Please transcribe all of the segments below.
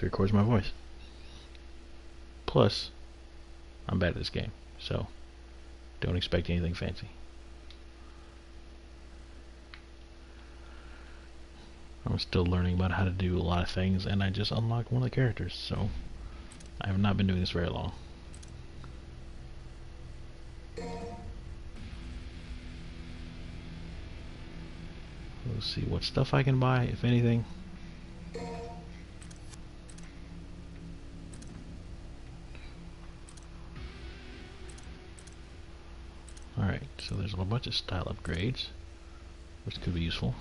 actually records my voice. Plus, I'm bad at this game, so don't expect anything fancy. I'm still learning about how to do a lot of things, and I just unlocked one of the characters, so I have not been doing this very long. Let's see what stuff I can buy, if anything. Alright, so there's a bunch of style upgrades, which could be useful.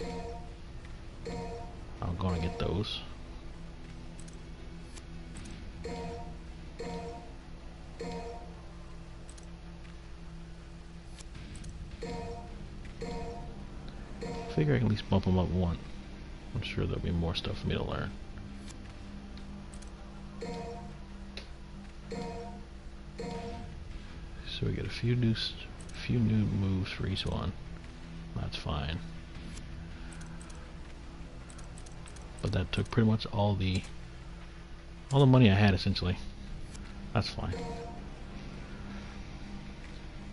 I'm gonna get those. Figure I can at least bump them up one. I'm sure there'll be more stuff for me to learn. So we get a few new moves for each one. That's fine. But that took pretty much all the money I had, essentially. That's fine.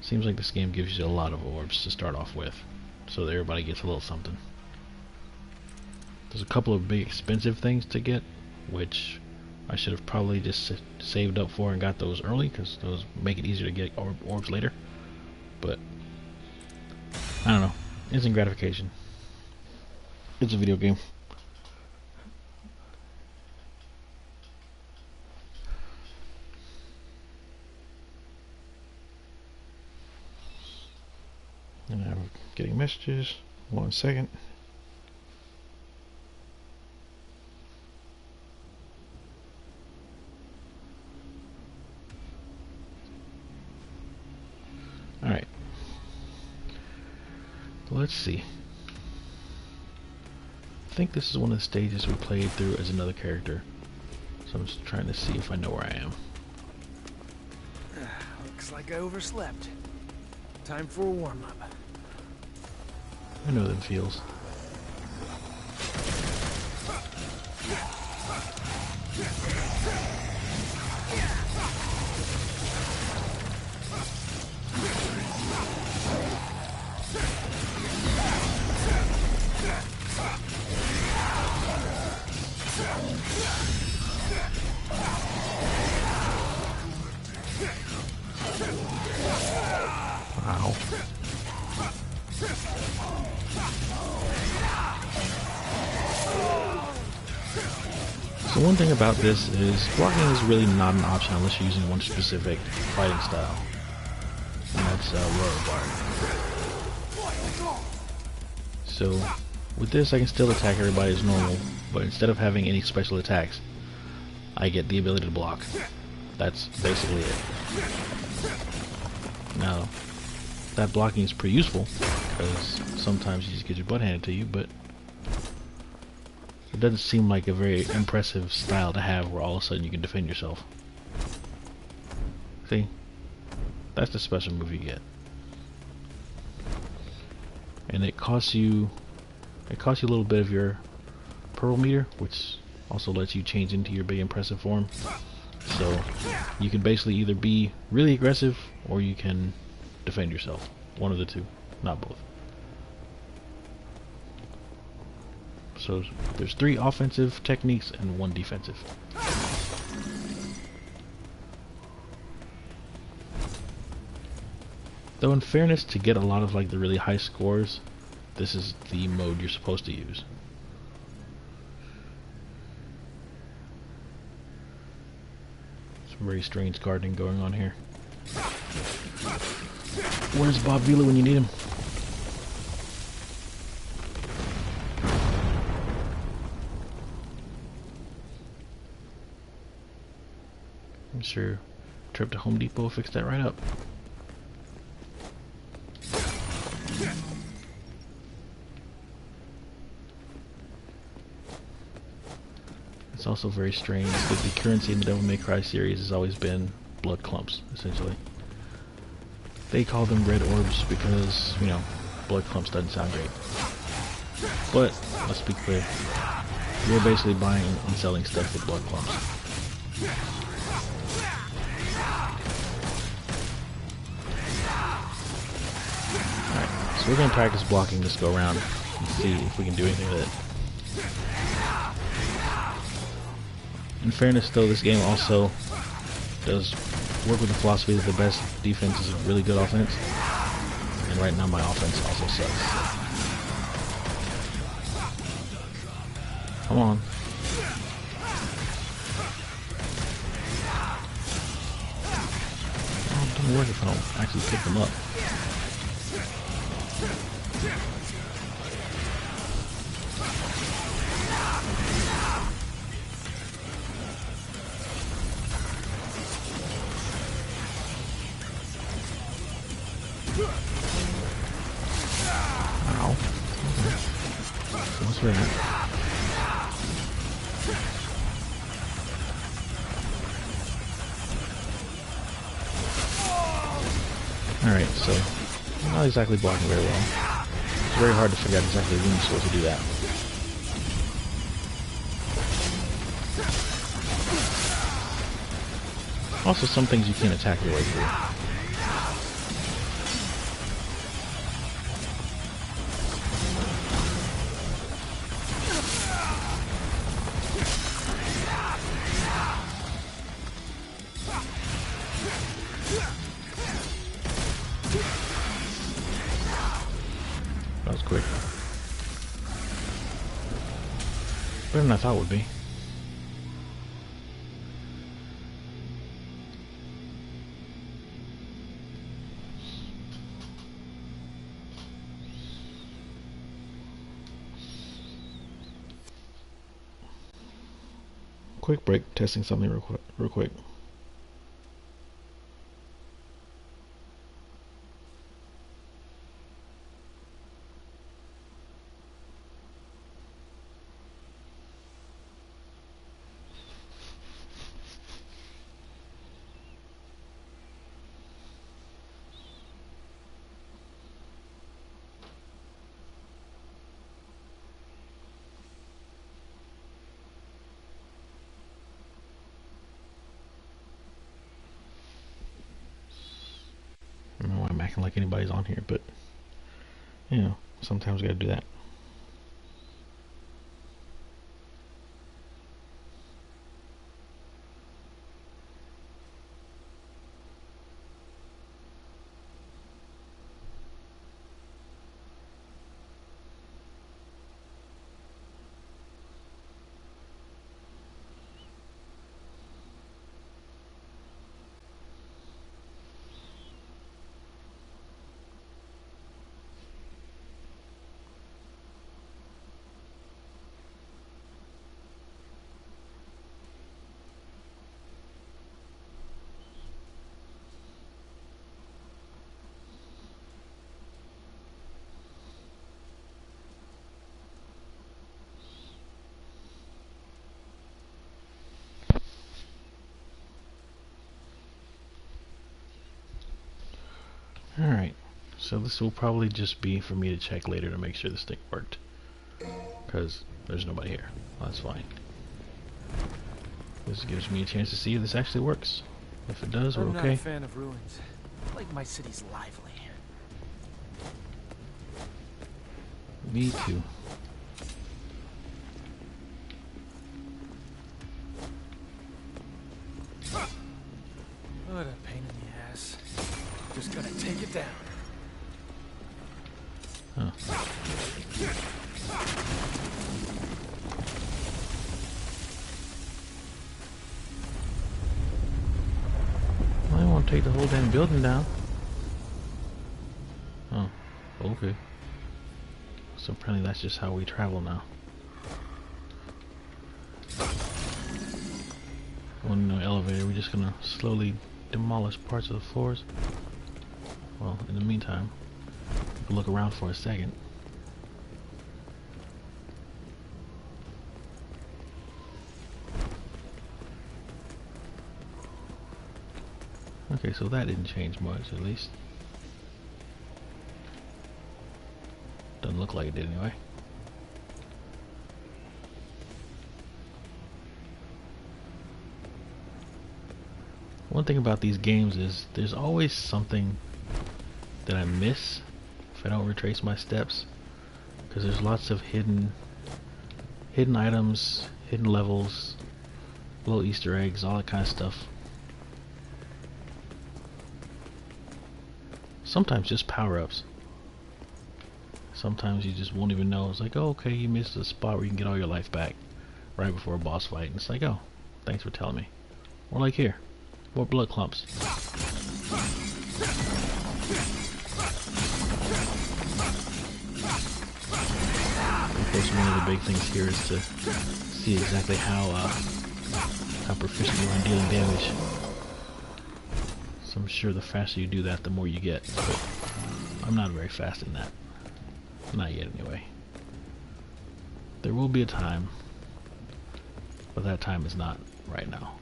Seems like this game gives you a lot of orbs to start off with, so that everybody gets a little something. There's a couple of big expensive things to get, which I should have probably just saved up for and got those early, because those make it easier to get orbs later. But I don't know. Instant gratification. It's a video game. And I'm getting messages. 1 second. Alright. Let's see. I think this is one of the stages we played through as another character. So I'm just trying to see if I know where I am. Looks like I overslept. Time for a warm-up. I know them feels. Wow. So one thing about this is blocking is really not an option unless you're using one specific fighting style, and that's royal guard. So with this I can still attack everybody as normal, but instead of having any special attacks, I get the ability to block. That's basically it. Now, that blocking is pretty useful, because sometimes you just get your butt handed to you, but it doesn't seem like a very impressive style to have where all of a sudden you can defend yourself. See? That's the special move you get. And it costs you a little bit of your pearl meter, which also lets you change into your big impressive form. So you can basically either be really aggressive or you can defend yourself. One of the two, not both. So there's 3 offensive techniques and 1 defensive. Though in fairness, to get a lot of like the really high scores, this is the mode you're supposed to use. Some very strange gardening going on here. Where's Bob Vila when you need him? I'm sure trip to Home Depot will fix that right up. It's also very strange that the currency in the Devil May Cry series has always been blood clumps, essentially. They call them red orbs because, you know, blood clumps doesn't sound great. But, let's be clear, You're basically buying and selling stuff with blood clumps. Alright, so we're going to practice blocking this go around and see if we can do anything with it. In fairness though, this game also does work with the philosophy that the best defense is a really good offense. And right now my offense also sucks. Come on. Oh, it doesn't work if I don't actually pick them up. Ow. Okay. So what's that? Alright, so I'm not exactly blocking very well. It's very hard to figure out exactly when you're supposed to do that. Also, some things you can't attack your way through. That was quick. Better than I thought it would be. Quick break, testing something real quick. I don't know why I'm acting like anybody's on here, but you know, sometimes we gotta do that. Alright, so this will probably just be for me to check later to make sure this thing worked. Because there's nobody here. That's fine. This gives me a chance to see if this actually works. If it does, we're okay. I'm not a fan of ruins. I like my cities lively. Me too. What a pain in the ass. Just gonna take it down. Huh. I won't take the whole damn building down. Oh, okay. So apparently that's just how we travel now. Going in the elevator, we're just gonna slowly demolish parts of the floors. Well, in the meantime, we can look around for a second. Okay, so that didn't change much, at least. Doesn't look like it did anyway. One thing about these games is there's always something that I miss if I don't retrace my steps, because there's lots of hidden items, hidden levels, little Easter eggs, all that kind of stuff. Sometimes just power-ups. Sometimes you just won't even know. It's like, oh, okay, you missed a spot where you can get all your life back right before a boss fight. And it's like, oh, thanks for telling me. Or like here, more blood clumps. Of course, one of the big things here is to see exactly how proficient you are in dealing damage. So I'm sure the faster you do that, the more you get. But I'm not very fast in that. Not yet, anyway. There will be a time, but that time is not right now.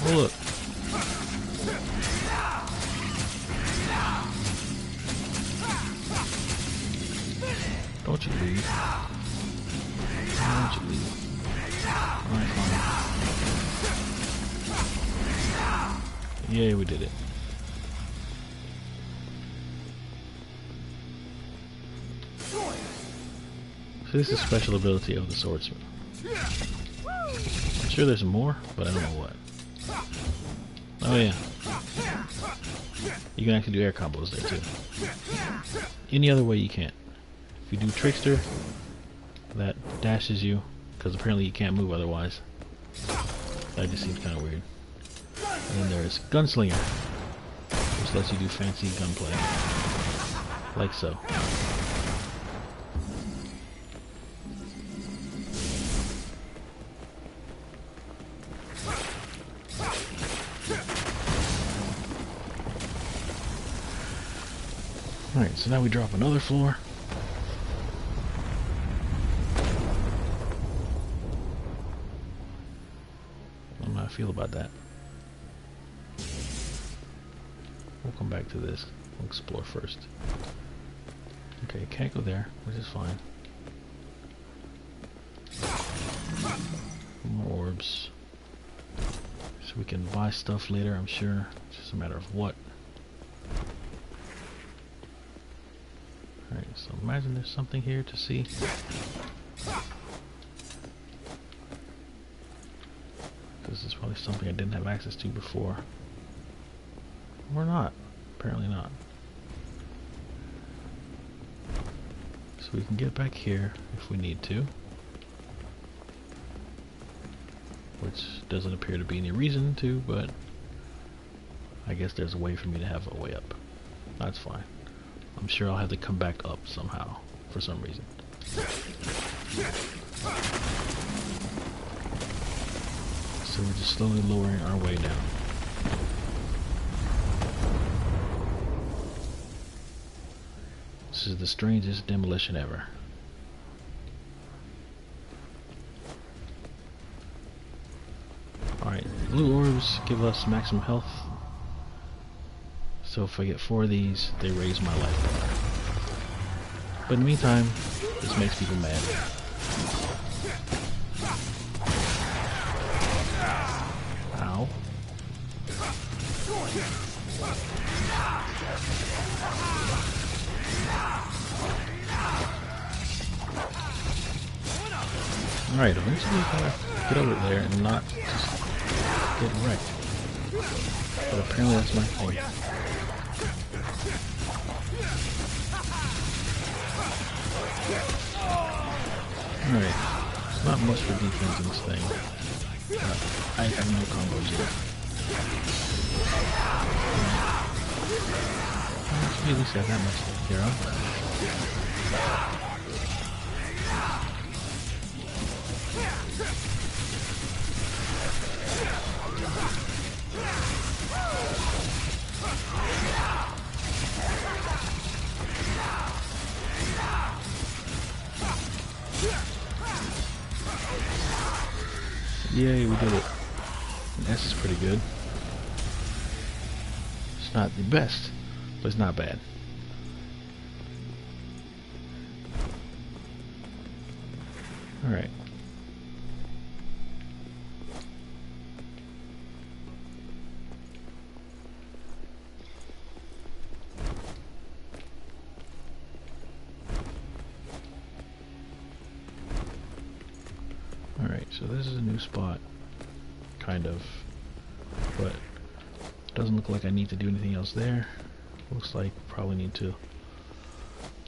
Oh, look. Don't you leave. Don't you leave. Alright, fine. Yay, we did it. So this is a special ability of the swordsman. I'm sure there's more, but I don't know what. Oh yeah. You can actually do air combos there too. Any other way you can't. If you do Trickster, that dashes you, because apparently you can't move otherwise. That just seems kind of weird. And then there's Gunslinger, which lets you do fancy gunplay. Like so. Alright, so now we drop another floor. I don't know how I feel about that. We'll come back to this. We'll explore first. Okay, can't go there, which is fine. More orbs. So we can buy stuff later, I'm sure. It's just a matter of what. Alright, so imagine there's something here to see. This is probably something I didn't have access to before. Or not. Apparently not. So we can get back here if we need to. Which doesn't appear to be any reason to, but I guess there's a way for me to have a way up. That's fine. I'm sure I'll have to come back up somehow, for some reason. So we're just slowly lowering our way down. This is the strangest demolition ever. Alright, blue orbs give us maximum health. So if I get 4 of these, they raise my life bar. But in the meantime, this makes people mad. Ow. Alright, eventually you gotta get over there and not just get wrecked. But apparently that's my thing. Alright, it's not much for defense in this thing. I have no combos yet. At least got that much to care of. Yay, we did it. And S is pretty good. It's not the best, but it's not bad. Alright. So this is a new spot, kind of, but doesn't look like I need to do anything else there. Looks like probably need to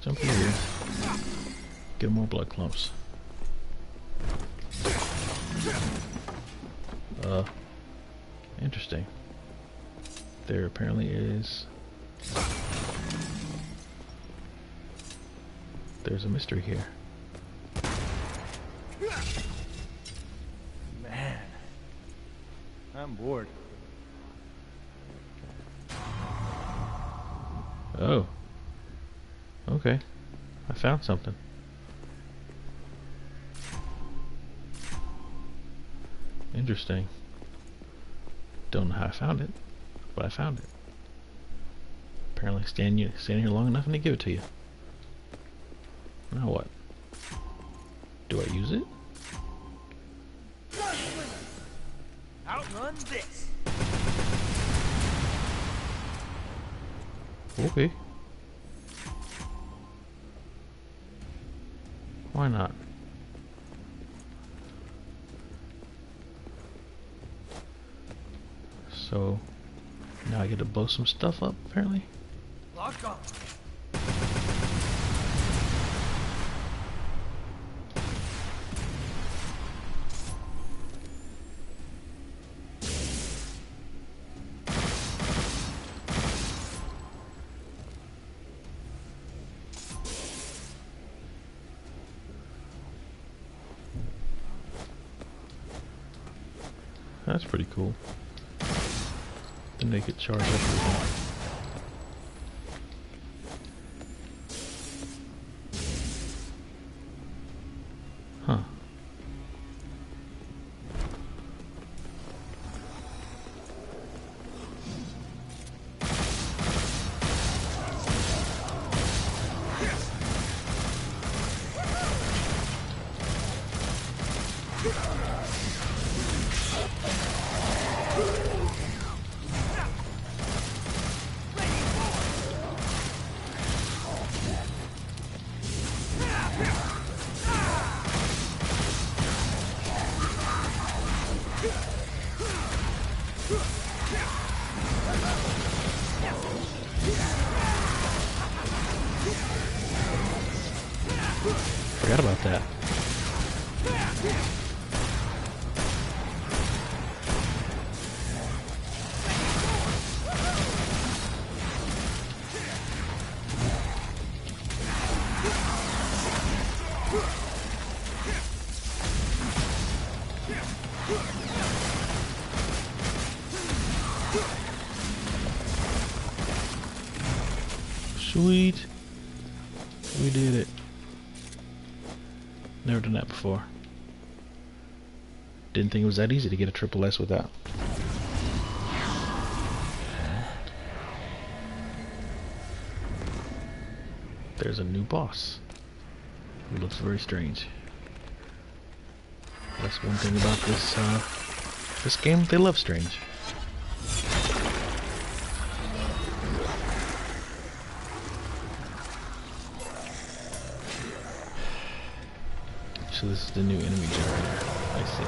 jump in here, get more blood clumps. Interesting. There apparently is. There's a mystery here. Man, I'm bored. Oh. Okay. I found something. Interesting. Don't know how I found it, but I found it. Apparently stand here long enough and they give it to you. Now what? Do I use it? Outrun this. Okay. Why not? So now I get to blow some stuff up, apparently. Lock on. That's pretty cool. The naked charge up everything. Huh. Forgot about that. Sweet. We did it. Never done that before. Didn't think it was that easy to get a triple S with that. There's a new boss who looks very strange. That's one thing about this game, they love strange. So this is the new enemy generator. I see.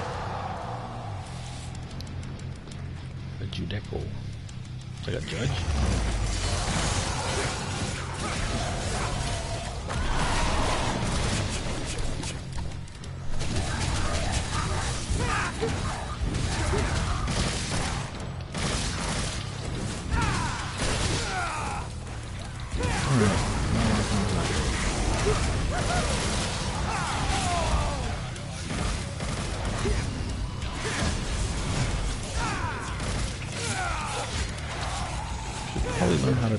A Judeco. It's like a judge. Probably learn how to.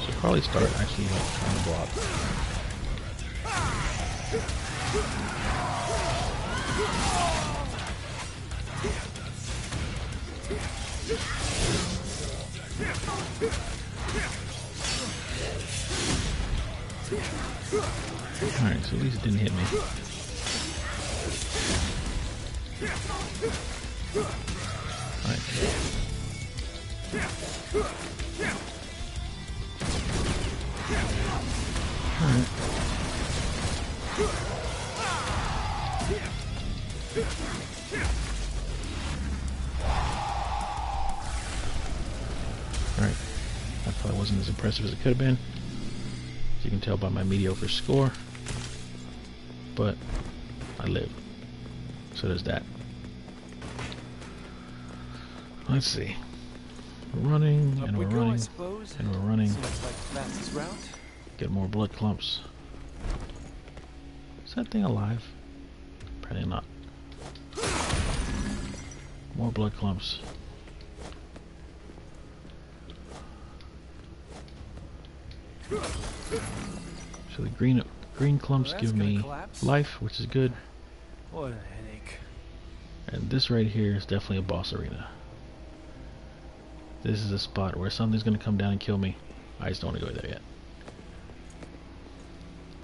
Should probably start actually like trying to block. Alright, so at least it didn't hit me. Alright. Alright. Alright. That probably wasn't as impressive as it could have been. As you can tell by my mediocre score. But I lived. So there's that. Let's see. We're running, and we're running, and we're running. Seems like the fastest route. Get more blood clumps. Is that thing alive? Apparently not. More blood clumps. So the green clumps give me life, which is good. What a headache. And this right here is definitely a boss arena. This is a spot where something's going to come down and kill me. I just don't want to go there yet.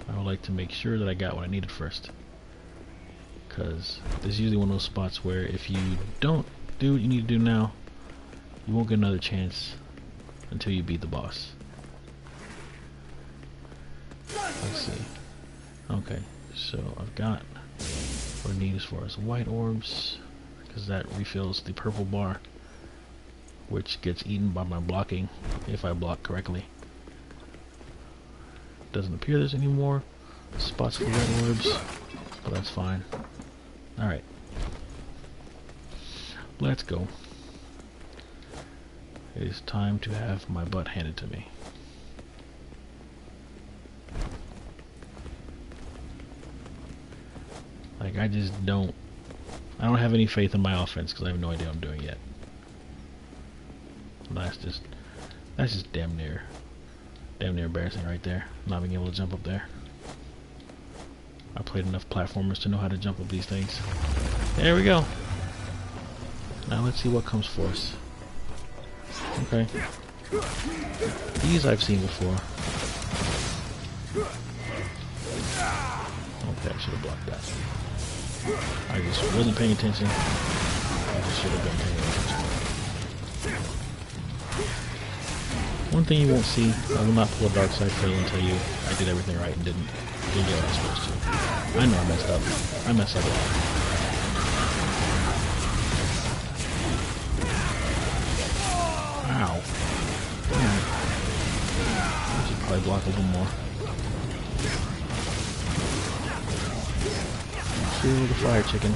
I would like to make sure that I got what I needed first. Because this is usually one of those spots where if you don't do what you need to do now, you won't get another chance until you beat the boss. Let's see. Okay, so I've got what I need as far as white orbs, because that refills the purple bar, which gets eaten by my blocking if I block correctly. Doesn't appear there's any more spots for red orbs, but that's fine. Alright. Let's go. It is time to have my butt handed to me. Like, I don't have any faith in my offense because I have no idea what I'm doing yet. That's just damn near embarrassing right there, not being able to jump up there. I played enough platformers to know how to jump up these things. There we go. Now let's see what comes for us. Okay. These I've seen before. Okay, I should have blocked that. I just wasn't paying attention. I just should have been paying attention. One thing you won't see, I will not pull a dark side fail and tell you I did everything right and didn't get what I was supposed to. I know I messed up. I messed up a lot. Ow. Alright. I should probably block a little more. Kill the fire chicken.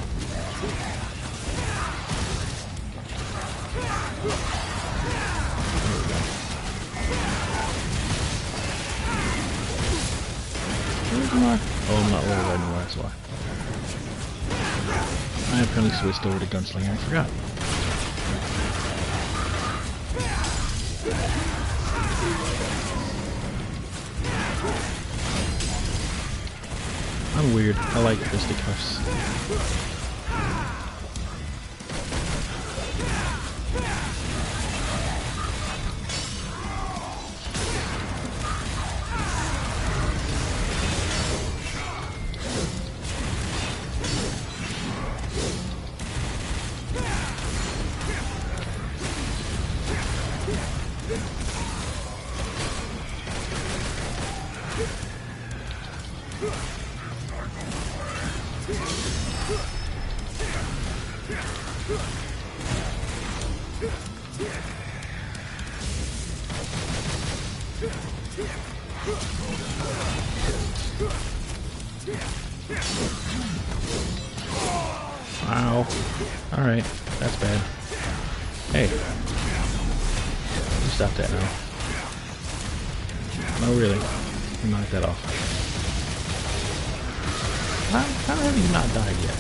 There we go. Where's my... Oh, I'm not level right anymore, that's why. I apparently switched over to Gunslinger, I forgot. I'm weird. I like fisticuffs. Wow. Alright, that's bad. Hey. You stop that now. No, really. You knock that off. How have you not died yet?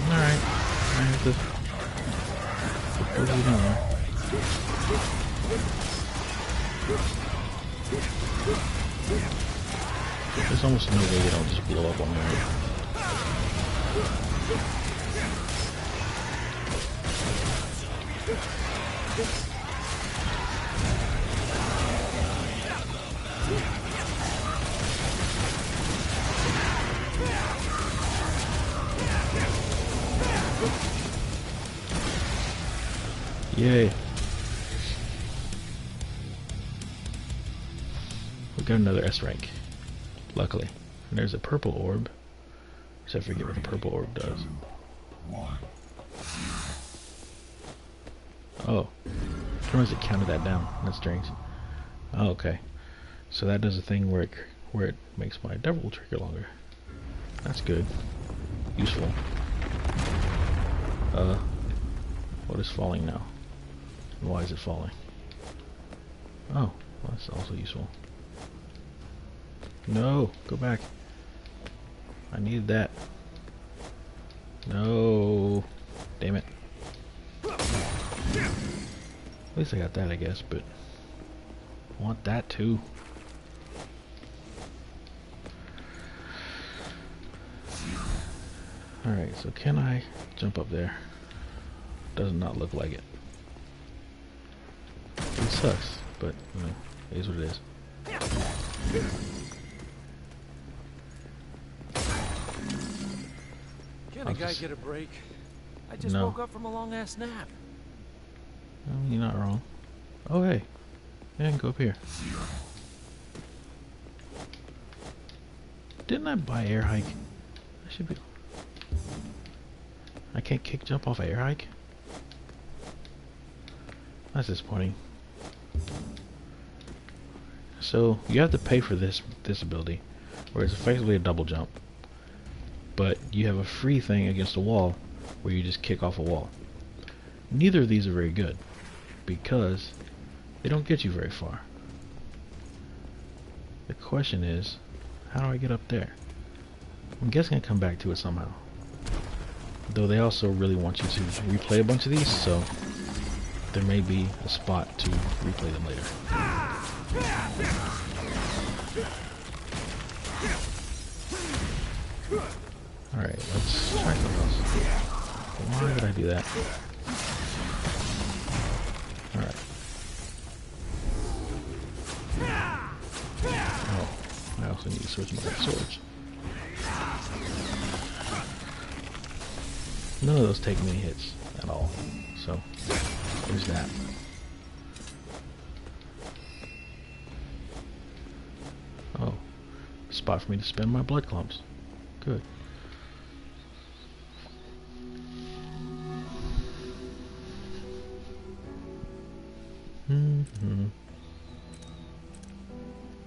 Alright. I have to put those down there. There's almost no way they don't just blow up on me. Yay. We got another S rank, luckily. And there's a purple orb. So I forget what the purple orb does. Oh, I realized it counted that down. That's strange. Oh, okay. So that does a thing where it makes my double trigger longer. That's good. Useful. What is falling now? And why is it falling? Oh, well, that's also useful. No, go back. I needed that. No, damn it. At least I got that, I guess, but I want that too. Alright, so can I jump up there? Does not look like it. It sucks, but you know, it is what it is. Can a guy get a break? I just woke up from a long ass nap. No, you're not wrong. Oh hey, yeah, I can go up here. Didn't I buy air hike? I should be. I can't kick jump off air hike. That's disappointing. So you have to pay for this ability, where it's effectively a double jump. But you have a free thing against a wall, where you just kick off a wall. Neither of these are very good, because they don't get you very far. The question is, how do I get up there? I'm guessing I come back to it somehow. Though they also really want you to replay a bunch of these, so there may be a spot to replay them later. Alright, let's try something else. Why did I do that? Alright. Oh, I also need to switch my swords. None of those take many hits at all, so there's that. Oh, spot for me to spend my blood clumps. Good.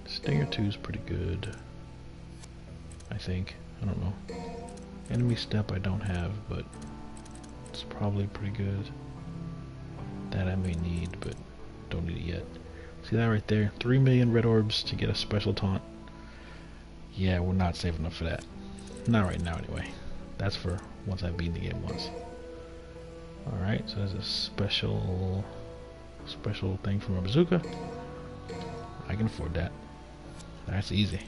Stinger 2 is pretty good, I think. I don't know. Enemy step I don't have, but it's probably pretty good. That I may need, but don't need it yet. See that right there? 3 million red orbs to get a special taunt. Yeah, we're not safe enough for that. Not right now, anyway. That's for once I've beaten the game once. Alright, so there's a special thing from a bazooka. I can afford that. That's easy.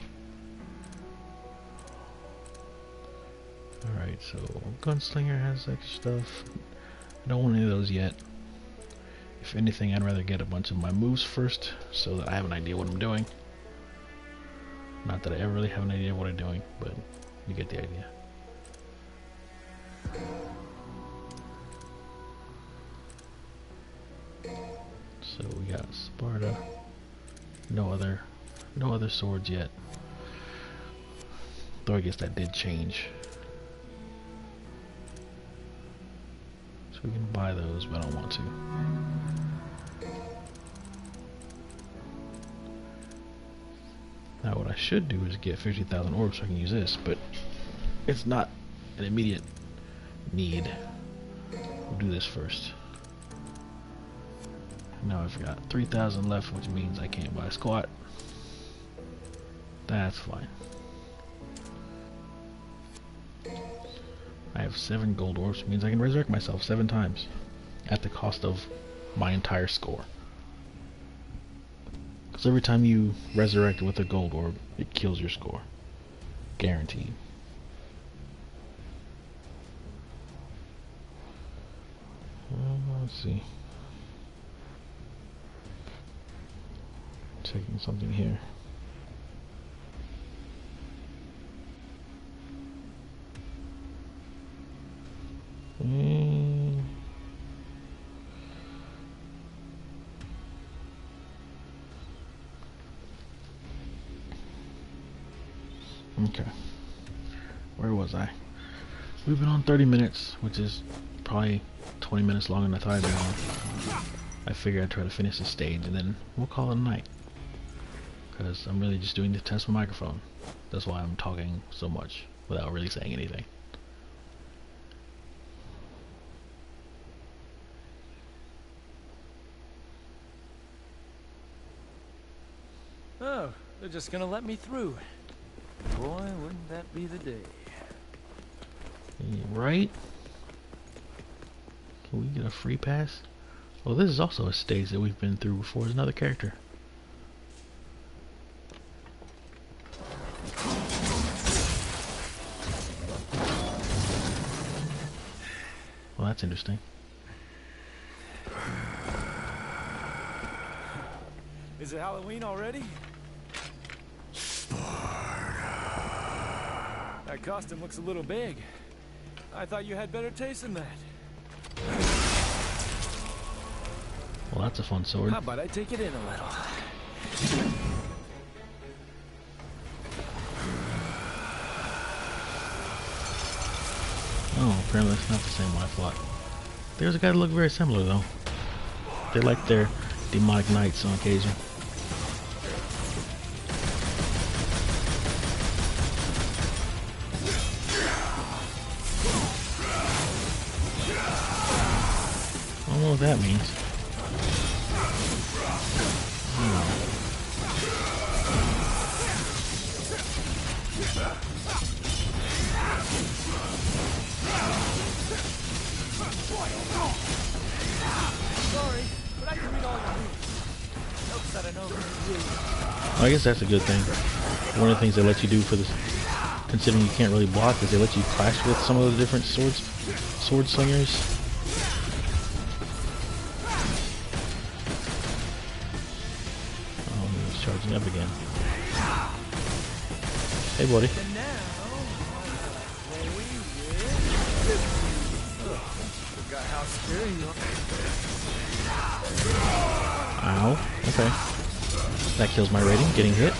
Alright, so Gunslinger has extra stuff. I don't want any of those yet. If anything, I'd rather get a bunch of my moves first, so that I have an idea what I'm doing. Not that I ever really have an idea what I'm doing, but you get the idea. So we got Sparta. No other swords yet. Though I guess that did change. So we can buy those, but I don't want to. Now what I should do is get 50,000 orbs so I can use this, but it's not an immediate need. We'll do this first. Now I've got 3,000 left, which means I can't buy a squat. That's fine. I have 7 gold orbs, which means I can resurrect myself 7 times at the cost of my entire score. Because every time you resurrect with a gold orb, it kills your score. Guaranteed. Let's see. Checking something here. Okay. Where was I? We've been on 30 minutes, which is probably 20 minutes longer than I thought I'd be on. I figured I'd try to finish this stage and then we'll call it a night. Because I'm really just doing to test my microphone. That's why I'm talking so much without really saying anything. Oh, they're just gonna let me through. Boy, wouldn't that be the day. Right? Can we get a free pass? Well, this is also a stage that we've been through before. There's another character. Well, that's interesting. Is it Halloween already? That costume looks a little big. I thought you had better taste than that. Well, that's a fun sword. How about I take it in a little? Oh, apparently it's not the same one I thought. There's a guy that looked very similar, though. They like their demonic knights on occasion. I don't know what that means. Sorry, but I can read all your moves. Helps that I know who you I guess that's a good thing. One of the things they let you do for this, considering you can't really block, is they let you clash with some of the different sword slingers. Oh, he's charging up again. Hey, buddy. And now, forgot how scary you are. Ow. Okay. That kills my rating. Getting hit.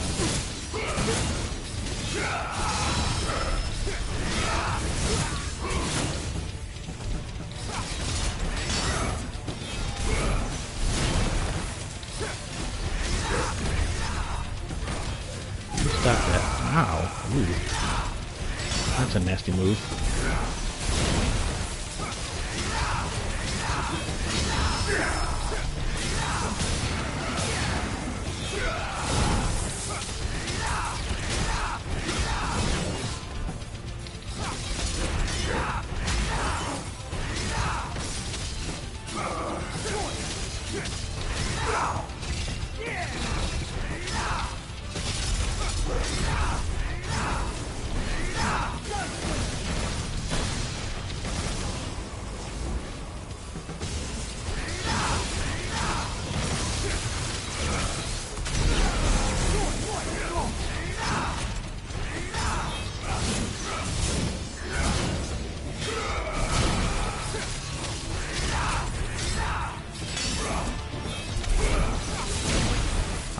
Stop that. Ow. Ooh. That's a nasty move.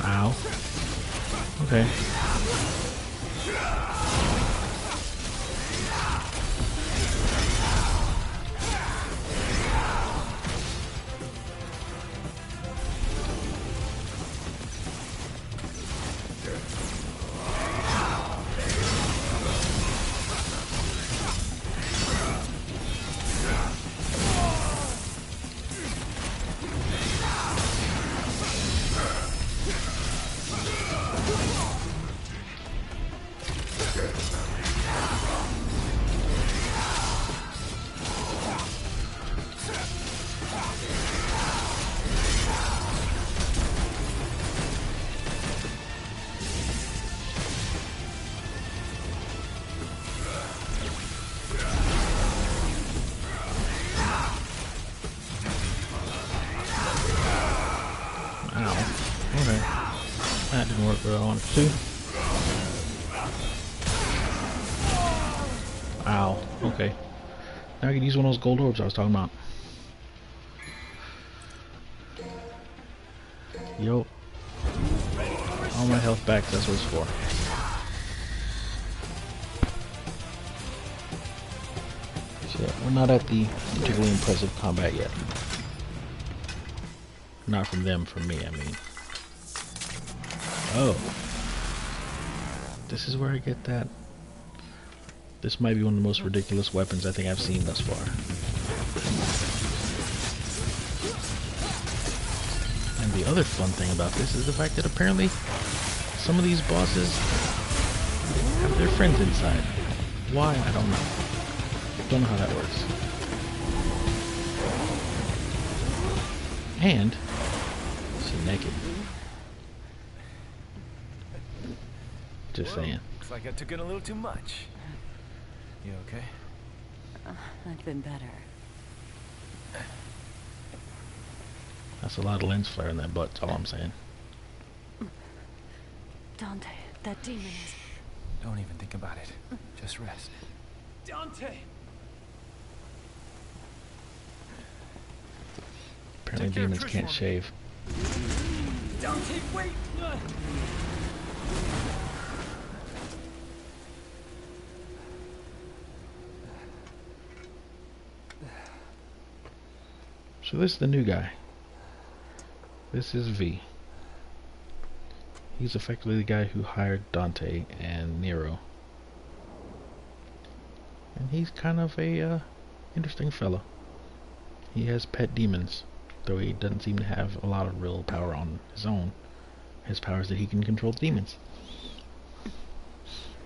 Ow. Okay. Okay. That didn't work where I wanted to. Ow. Okay. Now I can use one of those gold orbs I was talking about. Yo. All my health back, that's what it's for. So yeah, we're not at the particularly impressive combat yet. Not from them, from me, I mean. Oh. This is where I get that. This might be one of the most ridiculous weapons I think I've seen thus far. And the other fun thing about this is the fact that apparently some of these bosses have their friends inside. Why? I don't know. Don't know how that works. And she's naked. Just saying. Looks like I took in a little too much. You okay? I've been better. That's a lot of lens flare in that butt, that's all I'm saying. Dante, that demon is... Don't even think about it. Just rest. Dante! Apparently demons can't shave. Dante, wait! So this is the new guy. This is V. He's effectively the guy who hired Dante and Nero. And he's kind of a interesting fellow. He has pet demons, though he doesn't seem to have a lot of real power on his own. His power is that he can control demons.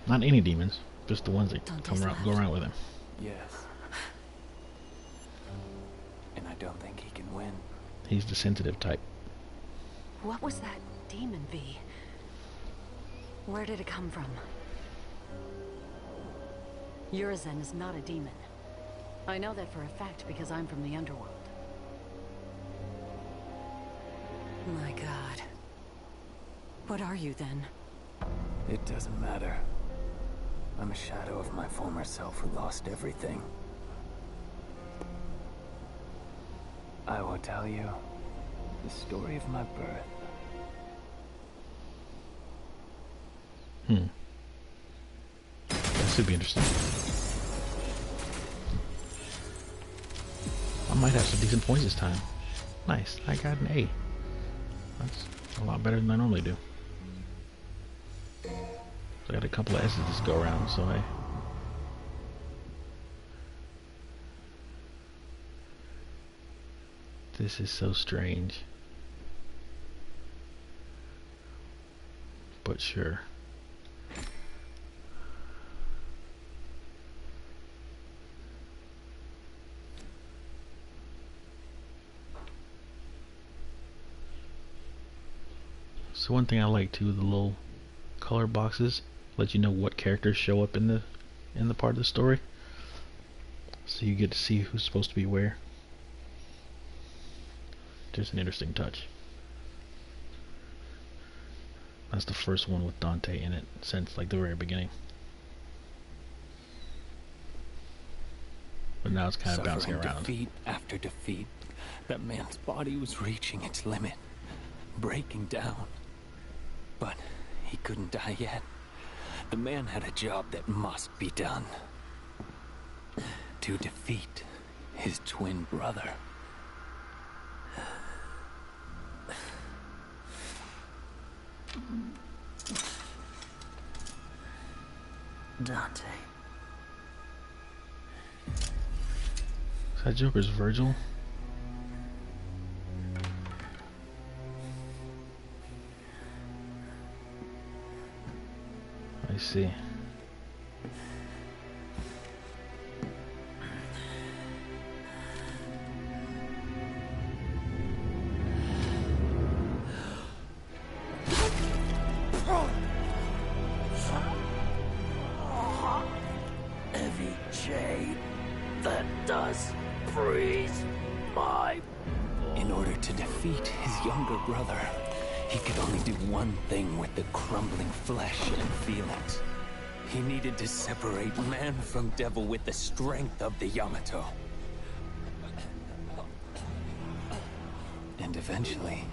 Not any demons, just the ones that go around with him. Yes. And I don't think he can win. He's the sensitive type. What was that demon, V? Where did it come from? Urizen is not a demon. I know that for a fact because I'm from the underworld. My God. What are you then? It doesn't matter. I'm a shadow of my former self who lost everything. I will tell you the story of my birth. That should be interesting. I might have some decent points this time. Nice, I got an A. That's a lot better than I normally do. I got a couple of S's this go around, so This is so strange. But sure. So one thing I like too, the little color boxes let you know what characters show up in the part of the story. So you get to see who's supposed to be where. Just an interesting touch. That's the first one with Dante in it since like the very beginning. But now it's kind of bouncing around. Defeat after defeat, that man's body was reaching its limit, breaking down. But he couldn't die yet. The man had a job that must be done. To defeat his twin brother. Dante. Is that Joker's Virgil? I see. Heavy chain that does freeze my... In order to defeat his younger brother, he could only do one thing with the crumbling flesh and feelings. He needed to separate man from devil with the strength of the Yamato. And eventually,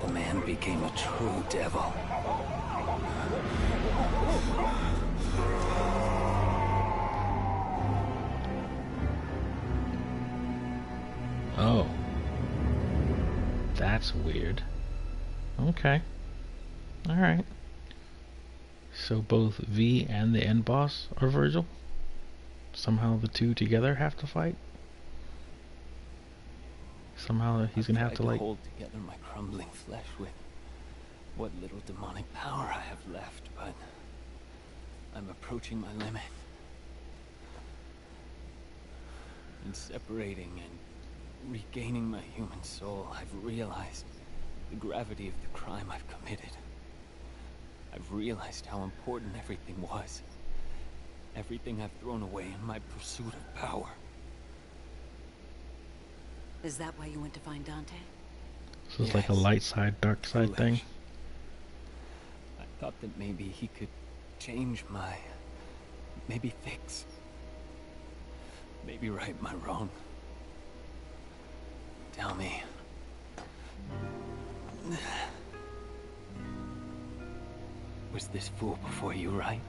the man became a true devil. That's weird. Okay. Alright. So both V and the end boss are Virgil? Somehow the two together have to fight? Somehow he's gonna have to, like... hold together my crumbling flesh with what little demonic power I have left, but I'm approaching my limit. In separating and regaining my human soul, I've realized the gravity of the crime I've committed. I've realized how important everything was. Everything I've thrown away in my pursuit of power. Is that why you went to find Dante? So it's like a light side, dark side thing? I thought that maybe he could change my... maybe fix... maybe right my wrong. Tell me. Was this fool before you, right?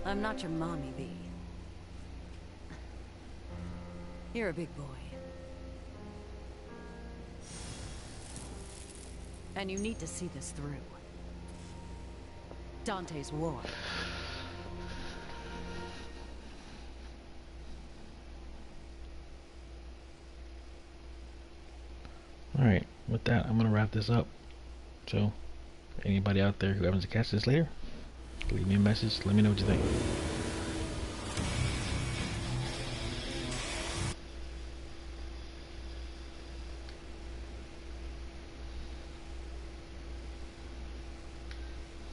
I'm not your mommy, V. You're a big boy. And you need to see this through. Dante's war. Alright, with that, I'm gonna wrap this up. So, anybody out there who happens to catch this later, leave me a message, let me know what you think.